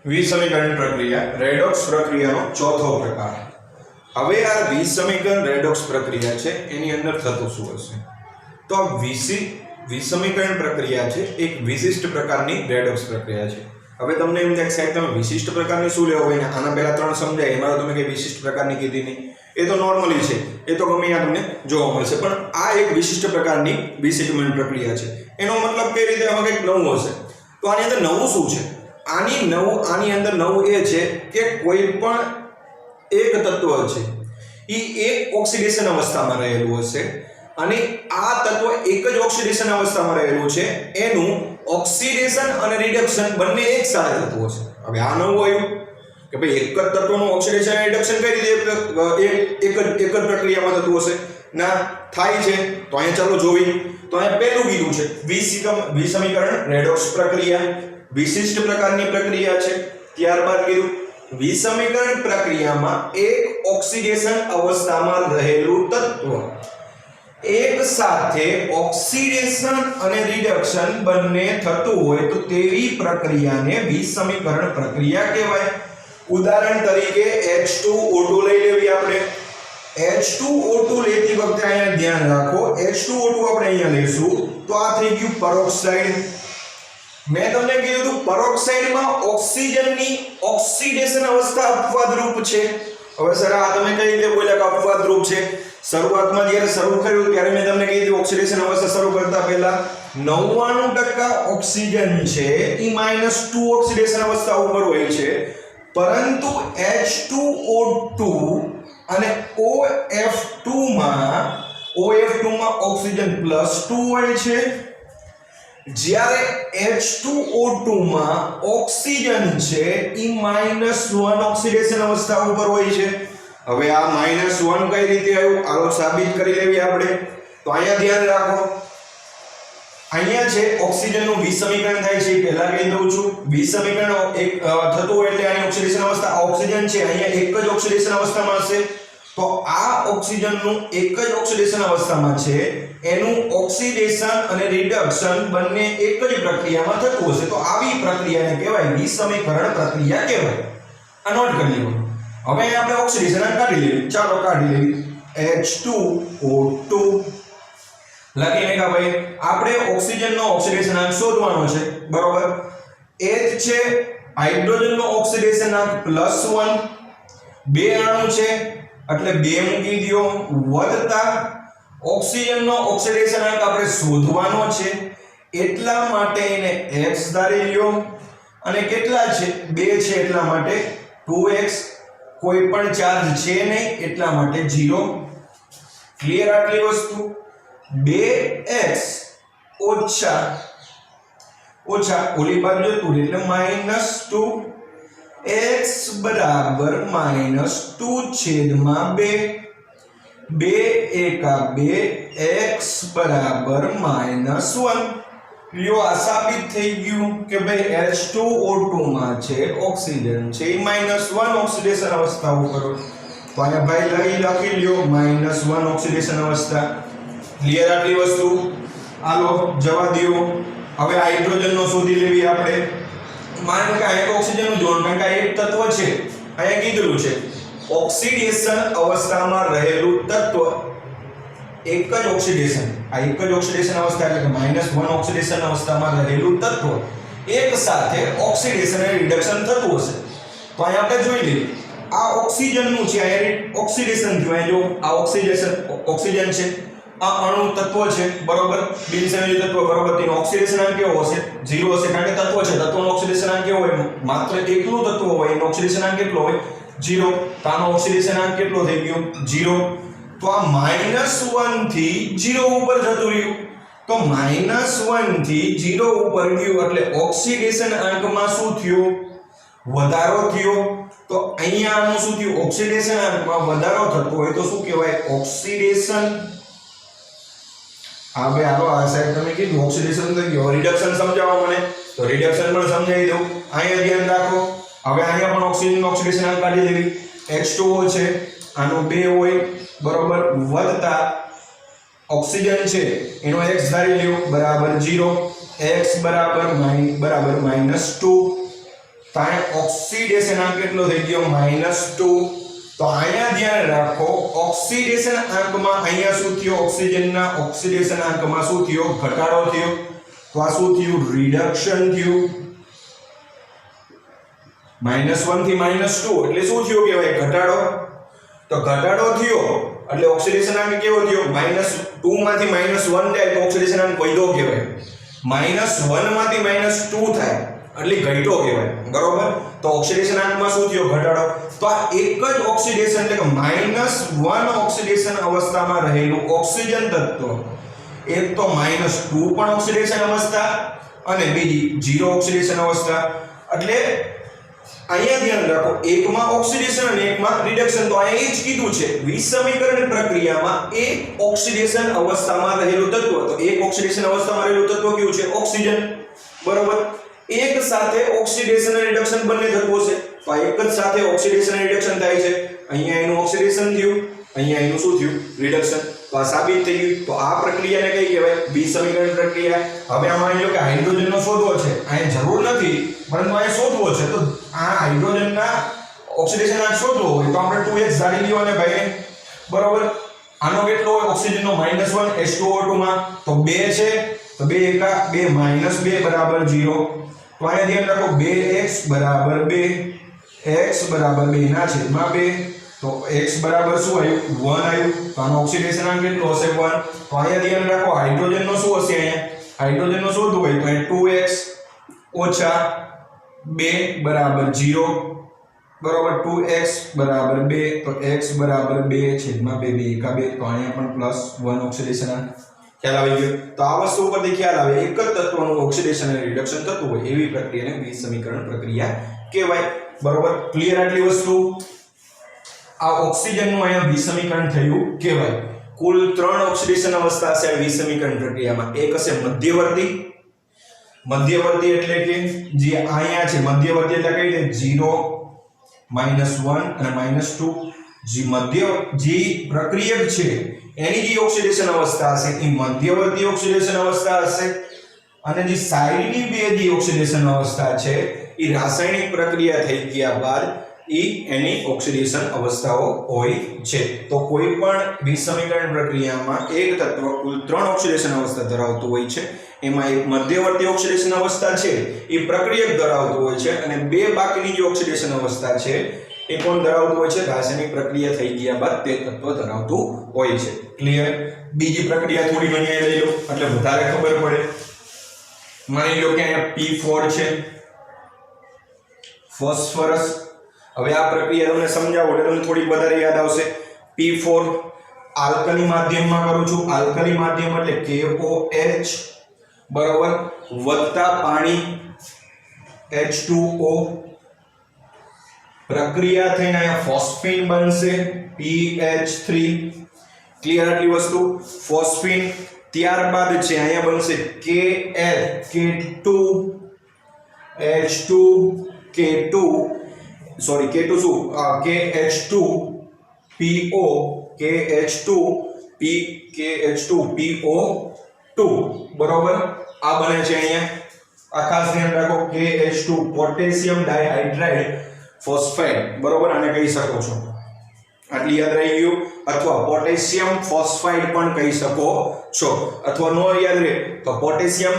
વિસમીકરણ પ્રક્રિયા રેડોક્સ પ્રક્રિયાનો ચોથો પ્રકાર। હવે આ વિસમીકરણ રેડોક્સ પ્રક્રિયા છે એની અંદર થતું શું હશે? તો આ વિસમીકરણ પ્રક્રિયા છે એક વિશિષ્ટ પ્રકારની રેડોક્સ પ્રક્રિયા છે। હવે તમને એમ થાય સાહેબ તમે વિશિષ્ટ પ્રકારની શું લેવો હોય ને આના પહેલા ત્રણ સમજાય એમાં તમે કે વિશિષ્ટ પ્રકારની કીધી નહીં, એ તો નોર્મલી છે, એ તો ગમે ત્યાં તમને જોવા મળશે, પણ આ એક વિશિષ્ટ પ્રકારની વિસમીકરણ પ્રક્રિયા છે। એનો મતલબ કઈ રીતે આમાં કંઈક નવું હશે, તો આની અંદર નવું શું છે? આની અંદર નવું એ છે કે કોઈ પણ એક તત્વ છે એ એક ઓક્સિડેશન અવસ્થામાં રહેલું હશે અને આ તત્વ એક જ ઓક્સિડેશન અવસ્થામાં રહેલું છે, એનું ઓક્સિડેશન અને રિડક્શન બંને એક સાથે થતું હશે। હવે આ નવું આવ્યું કે ભાઈ એક જ તત્વનું ઓક્સિડેશન અને રિડક્શન કઈ રીતે એક જ પ્રક્રિયામાં થતું હશે? ના થાય છે, તો અહીંયા ચાલો જોઈએ। તો અહીંયા પહેલું કીધું છે વિસમીકરણ રેડોક્સ પ્રક્રિયા વિશિષ્ટ પ્રકારની પ્રક્રિયા છે। ત્યારબાદ કીધું વિસમીકરણ પ્રક્રિયામાં એક ઓક્સિડેશન અવસ્થામાં રહેલું તત્વ એક સાથે ઓક્સિડેશન અને રિડક્શન બંને થતું હોય તો તેવી પ્રક્રિયાને વિસમીકરણ પ્રક્રિયા કહેવાય। ઉદાહરણ તરીકે H2O2 લઈ લેવી આપણે। H2O2 લેતી વખતે અહીંયા ધ્યાન રાખો, H2O2 આપણે અહીંયા લેશું તો આ થઈ ગયું પેરોક્સાઇડ। મેં તમને કીધું હતું પેરોક્સાઇડમાં ઓક્સિજનની ઓક્સિડેશન અવસ્થા અપવાદરૂપ છે। હવે સર આ તમે કઈ રીતે બોલ્યા કે અપવાદરૂપ છે? શરૂઆતમાં જ્યારે શરૂ કર્યું ત્યારે મેં તમને કીધું ઓક્સિડેશન અવસ્થા શરૂ કરતા પહેલા 99% ઓક્સિજન છે એ -2 ઓક્સિડેશન અવસ્થા ઉપર હોય છે, પરંતુ H2O2 અને OF2 માં ઓક્સિજન +2 હોય છે, જ્યારે H2O2 માં ઓક્સિજન છે એ -1 ઓક્સિડેશન અવસ્થા ઉપર હોય છે। હવે આ -1 કઈ રીતે આવ્યું આલો સાબિત કરી લેવી આપણે। તો અહીંયા ધ્યાન રાખો, અહીંયા છે ઓક્સિજનનું વિસમીકરણ થાય છે, પહેલા કહી દઉં છું વિસમીકરણ એક થતું હોય એટલે આની ઓક્સિડેશન અવસ્થા ઓક્સિજન છે અહીંયા એક જ ઓક્સિડેશન અવસ્થામાં હશે, તો આ ઓક્સિજનનું એક જ ઓક્સિડેશન અવસ્થામાં છે, એનું ઓક્સિડેશન અને રિડક્શન બંને એક જ પ્રક્રિયામાં થતું હશે, તો આવી પ્રક્રિયાને કહેવાય વિસમીકરણ પ્રક્રિયા કહેવાય। આ નોટ કરી લેવાનું। હવે આપણે ઓક્સિડેશન કાઢી લેવી, ચાલો કાઢી લેવી H2O2 લખીને કે ભાઈ આપણે ઓક્સિજનનો ઓક્સિડેશનાંક શોધવાનો છે, બરોબર? H છે હાઇડ્રોજનનો ઓક્સિડેશનાંક +1, બે અણુ છે એટલે 2 મૂકી દો, વત્તા ઓક્સિજનનો ઓક્સિડેશનાંક આપણે શોધવાનો છે એટલા માટે એને x ધારી લ્યો, અને કેટલા છે 2 છે એટલા માટે 2x, કોઈ પણ ચાર્જ છે નહીં એટલા માટે 0। ક્લિયર આટલી વસ્તુ? 2x ઓછા ઓલી બાજુ જતું એટલે -2x બરાબર -2/2, 2 એકા 2 x બરાબર -1। લ્યો આ સાબિત થઈ ગયું કે ભાઈ H2O2 માં છે ઓક્સિજન છે એ -1 ઓક્સિડેશન અવસ્થા ઉપર, તો અહીંયા ભાઈ લખી લ્યો -1 ઓક્સિડેશન અવસ્થા। ક્લિયર આટલી વસ્તુ? હાલો જવા દો। હવે હાઇડ્રોજનનો શોધી લેવી આપણે। માનો કે આ એક ઓક્સિજનનું જોડ, કારણ કે આ એક તત્વ છે, અહીંયા કીધું છે ઓક્સિડેશન અવસ્થામાં રહેલું તત્વ એક જ ઓક્સિડેશન, આ એક જ ઓક્સિડેશન અવસ્થા એટલે કે -1 ઓક્સિડેશન અવસ્થામાં રહેલું તત્વ એક સાથે ઓક્સિડેશન અને રિડક્શન થતું હશે, તો અહીંયા આપણે જોઈ લઈએ આ ઓક્સિજનનું છે, આ ઓક્સિડેશન થયું, જો આ ઓક્સિજન છે, આ અણુ તત્વ છે, બરોબર? બિનસંયોજક તત્વ, બરોબર? તેનો ઓક્સિડેશનાંક કેવો હશે? 0 હશે, કારણ કે તત્વ છે, તત્વનો ઓક્સિડેશનાંક કેવો હોય? માત્ર એકલું તત્વ હોય એનો ઓક્સિડેશનાંક કેટલો હોય? 0। તો આનો ઓક્સિડેશનાંક કેટલો થઈ ગયો? 0। તો આ -1 થી 0 ઉપર જતું રહ્યું, તો -1 થી 0 ઉપર ગયું એટલે ઓક્સિડેશન આંકમાં શું થયું? વધારો થયો। તો અહીંયા આનું શું થયું? ઓક્સિડેશન આંકમાં વધારો થતો હોય તો શું કહેવાય? ઓક્સિડેશન। હવે હાલો આ સાઈડ તમે કીધું ઓક્સિડેશન થઈ ગયું, રિડક્શન સમજાવો મને, તો રિડક્શન પણ સમજાવી દઉં। અહીંયા ધ્યાન રાખો, હવે અહીંયા પણ ઓક્સિજનનો ઓક્સિડેશન કાઢી લેવી, H2O છે આનો 2 હોય, બરોબર? વત્તા ઓક્સિજન છે એનો x ધારી લ્યો બરાબર 0, x બરાબર -2, તો અહીંયા ઓક્સિડેશન આંક કેટલો થઈ ગયો -2. તો અહીંયા ધ્યાન રાખો ઓક્સિડેશન આંકમાં અહીંયા શું થયો ઓક્સિજનના ઓક્સિડેશન આંકમાં શું થયો ઘટાડો થયો. તો આ શું થયું રિડક્શન થયું. -1 થી -2 એટલે શું થયું કહેવાય ઘટાડો. તો ઘટાડો થયો એટલે ઓક્સિડેશન આંક કેવો થયો -2 માંથી -1 જાય તો ઓક્સિડેશન આંક વધ્યો કહેવાય. -1 માંથી -2 થાય એટલે ઘટ્યો કહેવાય. બરોબર. તો ઓક્સિડેશન આંકમાં શું થયો ઘટાડો. તો આ એક જ ઓક્સિડેશન એટલે કે -1 ઓક્સિડેશન અવસ્થામાં રહેલું ઓક્સિજન તત્વ, એક તો -2 પણ ઓક્સિડેશન અવસ્થા અને બીજી 0 ઓક્સિડેશન અવસ્થા. એટલે અહીંયા ધ્યાન રાખો એકમાં ઓક્સિડેશન અને એકમાં રિડક્શન. તો અહીંયા એ જ કીધું છે વિસમીકરણ પ્રક્રિયામાં એક ઓક્સિડેશન અવસ્થામાં રહેલું તત્વ, તો એક ઓક્સિડેશન અવસ્થામાં રહેલું તત્વ કયું છે ઓક્સિજન. બરોબર. એક સાથે ઓક્સિડેશન અને રિડક્શન બંને તત્વો છે. તો આ એક જ સાથે ઓક્સિડેશન અને રિડક્શન થાય છે. અહીંયા એનું ઓક્સિડેશન થયું, અહીંયા એનું શું થયું રિડક્શન. તો આ સાબિત થઈ ગયું. તો આ પ્રક્રિયાને કઈ કહેવાય વિસમીકરણ પ્રક્રિયા. હવે આમાં માની લો કે હાઇડ્રોજનનો શોધવો છે, અહીંયા જરૂર નથી પરંતુ અહીંયા શોધવો છે. તો આ હાઇડ્રોજનના ઓક્સિડેશન આંક શોધવો હોય તો આપણે 2x ધારી લ્યો અને ભાઈ બરોબર. આનો કેટલો હોય ઓક્સિજનનો -1 H2O2 માં તો 2 છે. તો 2 એકા 2 -2 બરાબર 0. તો અહીંયા ધ્યાન રાખો 2x બરાબર 2, x બરાબર 2 ના છેદમાં 2. તો x બરાબર શું આવ્યું 1 આવ્યું. તો આનો ઓક્સિડેશન આંક કેટલો હશે 1. તો અહીંયા ધ્યાન રાખો હાઇડ્રોજનનો શું હશે, અહીંયા હાઇડ્રોજનનો શોધવું હોય તો અહીંયા 2x ઓછા 2 બરાબર 0. બરાબર. 2x બરાબર 2 તો x બરાબર 2 છેદમાં 2 2 એકા 2. તો અહીંયા પણ +1 ઓક્સિડેશન આંક. ખ્યાલ આવી ગયો. તો આ વસ્તુ ઉપરથી ખ્યાલ આવે એક જ તત્વનું ઓક્સિડેશન અને રિડક્શન થતું હોય એવી પ્રક્રિયાને વિસમીકરણ પ્રક્રિયા કહેવાય. બરોબર. ક્લિયર આટલી વસ્તુ. આ ઓક્સિજનનું અહીંયા વિસમીકરણ થયું કહેવાય. કુલ 3 ઓક્સિડેશન અવસ્થા છે વિસમીકરણ પ્રક્રિયામાં. એક હશે મધ્યવર્તી. મધ્યવર્તી એટલે કે જે અહીંયા છે મધ્યવર્તી એટલે કઈ રીતે 0 -1 અને -2. જે પ્રક્રિયક છે એની જે ઓક્સિડેશન અવસ્થા હશે એ મધ્યવર્તી ઓક્સિડેશન અવસ્થા હશે અને જે સાઈડની બે જે ઓક્સિડેશન અવસ્થા છે એ રાસાયણિક પ્રક્રિયા થઈ ગયા બાદ એની ઓક્સિડેશન અવસ્થાઓ હોય છે. તો કોઈ પણ વિસમીકરણ પ્રક્રિયામાં એક તત્વ કુલ 3 ઓક્સિડેશન અવસ્થા ધરાવતું હોય છે. એમાં એક મધ્યવર્તી ઓક્સિડેશન અવસ્થા છે એ પ્રક્રિયક ધરાવતું હોય છે અને બે બાકીની જે ઓક્સિડેશન અવસ્થા છે એ કોણ ધરાવતું હોય છે રાસાયણિક પ્રક્રિયા થઈ ગયા બાદ તે તત્વ ધરાવતું હોય છે. ક્લિયર. બીજી પ્રક્રિયા થોડી ઘણી લઈ લો એટલે વધારે ખબર પડે. માની લો કે અહીંયા P4 છે ફોસ્ફરસ. હવે આ પ્રક્રિયા તમને સમજાવો એટલે તમને થોડી વધારે યાદ આવશે. P4 આલ્કલી માધ્યમમાં કરું છું. આલ્કલી માધ્યમ એટલે KOH બરોબર વત્તા પાણી H2O. પ્રક્રિયા થઈને અહીંયા ફોસ્ફીન બનશે PH3. ક્લિયર આટલી વસ્તુ. ફોસ્ફીન ત્યારબાદ છે અહીંયા બનશે KH2 શું KH2PO બરોબર. આ બને છે અહીંયા. આ ખાસ ધ્યાન રાખો KH2 પોટેશિયમ ડાયહાઇડ્રાઇડ ફોસ્ફેટ બરોબર આને કહી શકો છો. આટલી યાદ રહી ગયું. અથવા પોટેશિયમ ફોસ્ફાઇડ પણ કહી શકો છો. અથવા નો યાદ રહે તો પોટેશિયમ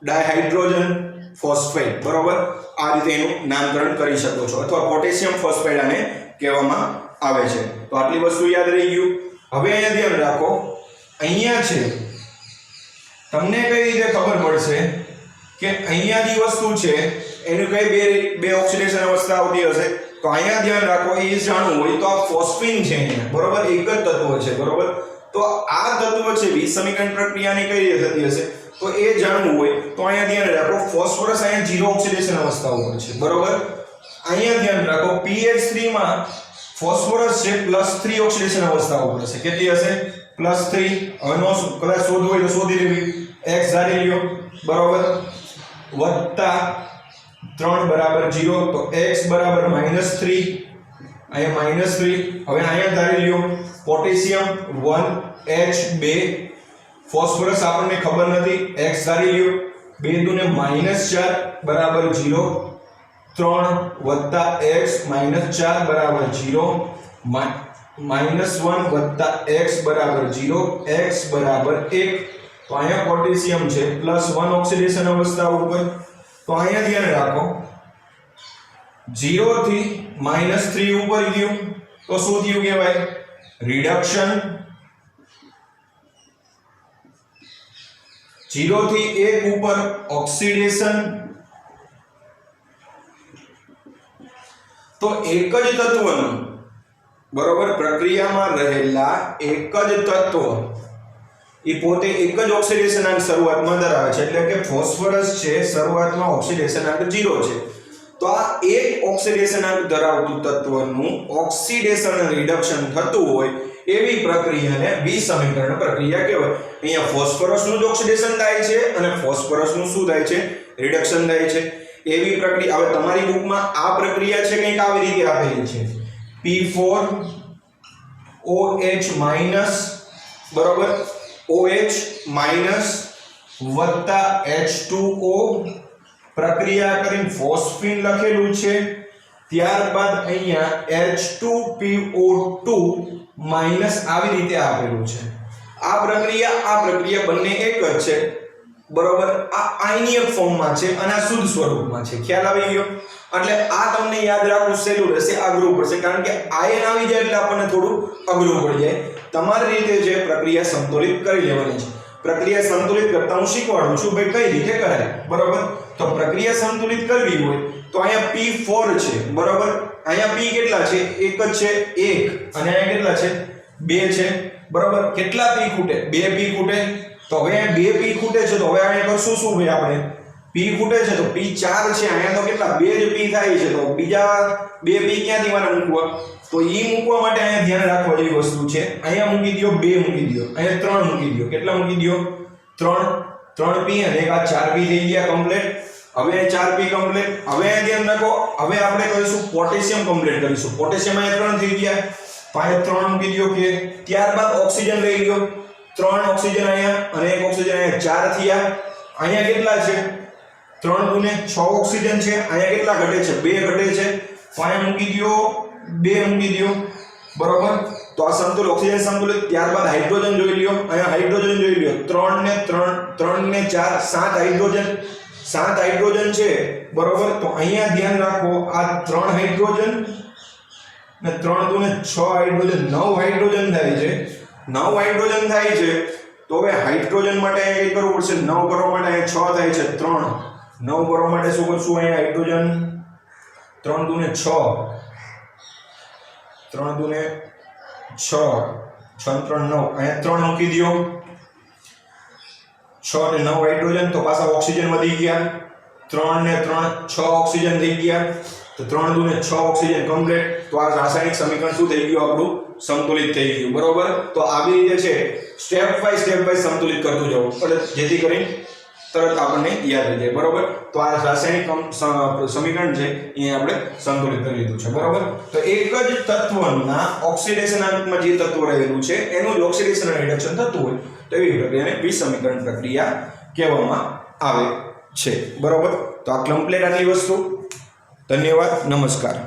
ડાયહાઇડ્રોજન ફોસ્ફેટ બરોબર આ રીતે એનું નામકરણ કરી શકો છો. અથવા પોટેશિયમ ફોસ્ફાઇડ આને કહેવામાં આવે છે. તો આટલી વસ્તુ યાદ રહી ગયું. હવે અહીંયા ધ્યાન રાખો અહીંયા છે તમને કઈ રીતે ખબર પડશે કે અહીંયા જે વસ્તુ છે એનું કઈ બે ઓક્સિડેશન અવસ્થા આવતી હશે. તો અહીંયા ધ્યાન રાખો એ જાણવું હોય તો આ ફોસ્ફીન છે અહીંયા બરોબર એક જ તત્વ છે બરોબર. તો આ તત્વ છે વિસમીકરણ પ્રક્રિયાની કઈ રીતે થતી હશે તો એ જાણવું હોય તો અહીંયા ધ્યાન રાખો ફોસ્ફરસ અહીંયા 0 ઓક્સિડેશન અવસ્થા ઉપર છે બરોબર. અહીંયા ધ્યાન રાખો PH3 માં ફોસ્ફરસ છે +3 ઓક્સિડેશન અવસ્થા ઉપર છે. કેટલી હશે +3. હવે નો કદાચ શોધવું હોય તો શોધી લેવી. x ધારી લ્યો બરોબર વત્તા 3 બરાબર 0 તો x બરાબર -3 અહીંયા -3. હવે અહીંયા ધારી લ્યો પોટેશિયમ 1H2 ફોસ્ફરસ આપણને ખબર નથી x ધારી લ્યો 2 × 4 બરાબર 0 3 વત્તા x માઇનસ 4 બરાબર 0, માઇનસ 1 વત્તા x બરાબર 0, x બરાબર 1. તો અહીંયા પોટેશિયમ છે પ્લસ 1 ઓક્સિડેશન અવસ્થા ઉપર. તો અહીંયા ધ્યાન રાખો 0 થી -3 ઉપર ગયું તો શું થયું કહેવાય? રિડક્શન. 0 થી 1 ઉપર ઓક્સિડેશન. તો એક જ તત્વનું બરોબર પ્રક્રિયામાં રહેલા એક જ તત્વ એ પોતે એક જ ઓક્સિડેશન આંક શરૂઆતમાં ધરાવે છે, એટલે કે ફોસ્ફરસ છે શરૂઆતમાં ઓક્સિડેશન આંક 0 છે. તો આ એક ઓક્સિડેશન આંક ધરાવતું તત્વનું ઓક્સિડેશન અને રિડક્શન થતું હોય એવી પ્રક્રિયાને વિસમીકરણ પ્રક્રિયા કહેવાય. અહીંયા ફોસ્ફરસનું જ ઓક્સિડેશન થાય છે અને ફોસ્ફરસનું શું થાય છે? રિડક્શન થાય છે. એવી પ્રક્રિયા હવે તમારી બુકમાં આ પ્રક્રિયા છે કંઈક આવી રીતે આપેલી છે. P4OH માઈનસ બરોબર OH માઈનસ વત્તા H2O પ્રક્રિયા કરીને ફોસ્ફીન લખેલું છે. ત્યારબાદ અહીંયા H2PO2 માઈનસ આવી રીતે આપેલું છે. આ પ્રક્રિયા બંને એક જ છે બરોબર. આ આયનિક ફોર્મમાં છે અને આ શુદ્ધ સ્વરૂપમાં છે. ખ્યાલ આવી ગયો? એટલે આ તમને યાદ રાખવું સહેલું રહેશે, અઘરું પડશે, કારણ કે આયન આવી જાય એટલે આપણને થોડું અઘરું પડી જાય. તમારી રીતે જે પ્રક્રિયા સંતુલિત કરી લેવાની છે. પ્રક્રિયા સંતુલિત કરતા હું શીખવાડું છું ભાઈ કઈ રીતે કરાય બરોબર. તો પ્રક્રિયા સંતુલિત કરવી હોય તો અહીંયા P4 છે બરોબર. અહીંયા P કેટલા છે? એક જ છે 1, અને અહીંયા કેટલા છે? 2 છે બરોબર. કેટલા P ખૂટે? 2 P ખૂટે. તો હવે 2 P ખૂટે છે તો હવે અહીંયા કરશું શું ભાઈ આપણે? P ખૂટે છે તો P4 છે. અહીંયા તો કેટલા? 2 જ P થાય છે. તો બીજા 2 P ક્યાંથી મારે મૂકવા? તો ઈ મૂકવા માટે અહીંયા ધ્યાન રાખવા જેવી વસ્તુ છે. અહીંયા મૂકી દો 2, મૂકી દો અહીંયા 3 મૂકી દો. કેટલા મૂકી દો? 3 P અને એક આ 4 P થઈ ગયા કમ્પ્લીટ. હવે 4 P કમ્પ્લીટ. હવે અહીંયા ધ્યાન રાખો, હવે આપણે કરીશું પોટેશિયમ કમ્પ્લીટ કરીશું. પોટેશિયમ અહીંયા 3 થઈ ગયા. અહીંયા 3 મૂકી દો કે. ત્યારબાદ ઓક્સિજન લઈ લ્યો. 3 ઓક્સિજન અહીંયા અને એક ઓક્સિજન અહીંયા 4 થયા. અહીંયા કેટલા છે? 3 ગુણે 6 ઓક્સિજન છે. અહીંયા કેટલા ઘટે છે? 2 ઘટે છે. તો અહીંયા મૂકી દો 2 મૂકી દો બરોબર. તો આ સંતુલિત ઓક્સિજન સંતુલિત. ત્યારબાદ હાઇડ્રોજન જોઈ લ્યો. અહીંયા હાઇડ્રોજન જોઈ લ્યો. 3 ને 4 7 હાઇડ્રોજન. 7 હાઇડ્રોજન છે બરોબર. તો અહીંયા ધ્યાન રાખો આ 3 હાઇડ્રોજન ને 3 ગુણે 6 હાઇડ્રોજન 9 હાઇડ્રોજન થાય છે. 9 હાઇડ્રોજન થાય છે. તો હવે હાઇડ્રોજન માટે એ કરવું પડશે. 9 કરવા માટે અહીંયા 6 થાય છે. 3 9 કરવા માટે શું કરશું? અહીંયા હાઇડ્રોજન 3 ગુણે 6 3 ગુણે 6 6 3 9 અહીંયા 3 મૂકી દો. 6 ને 9 હાઇડ્રોજન. તો પાછા ઓક્સિજન વધી ગયા. 3 ને 3 6 ઓક્સિજન થઈ ગયા. તો 3 ગુણે 6 ઓક્સિજન કમ્પ્લીટ. તો આ રાસાયણિક સમીકરણ શું થઈ ગયું? આપણું સંતુલિત થઈ ગયું બરોબર. તો આવી રીતે છે સ્ટેપ બાય સંતુલિત કરતું જવું એટલે જેથી કરીને તરત આપણને યાદ રહી જાય બરોબર. તો આ રાસાયણિક સમીકરણ છે એ આપણે સંતુલિત કરી લીધું છે બરોબર. તો એક જ તત્વના ઓક્સિડેશન આંકમાં જે તત્વ રહેલું છે એનું જ ઓક્સિડેશન અને રિડક્શન થતું હોય તો એવી પ્રક્રિયાને વિસમીકરણ પ્રક્રિયા કહેવામાં આવે છે બરોબર. તો આ કમ્પ્લીટ આટલી વસ્તુ. ધન્યવાદ. નમસ્કાર.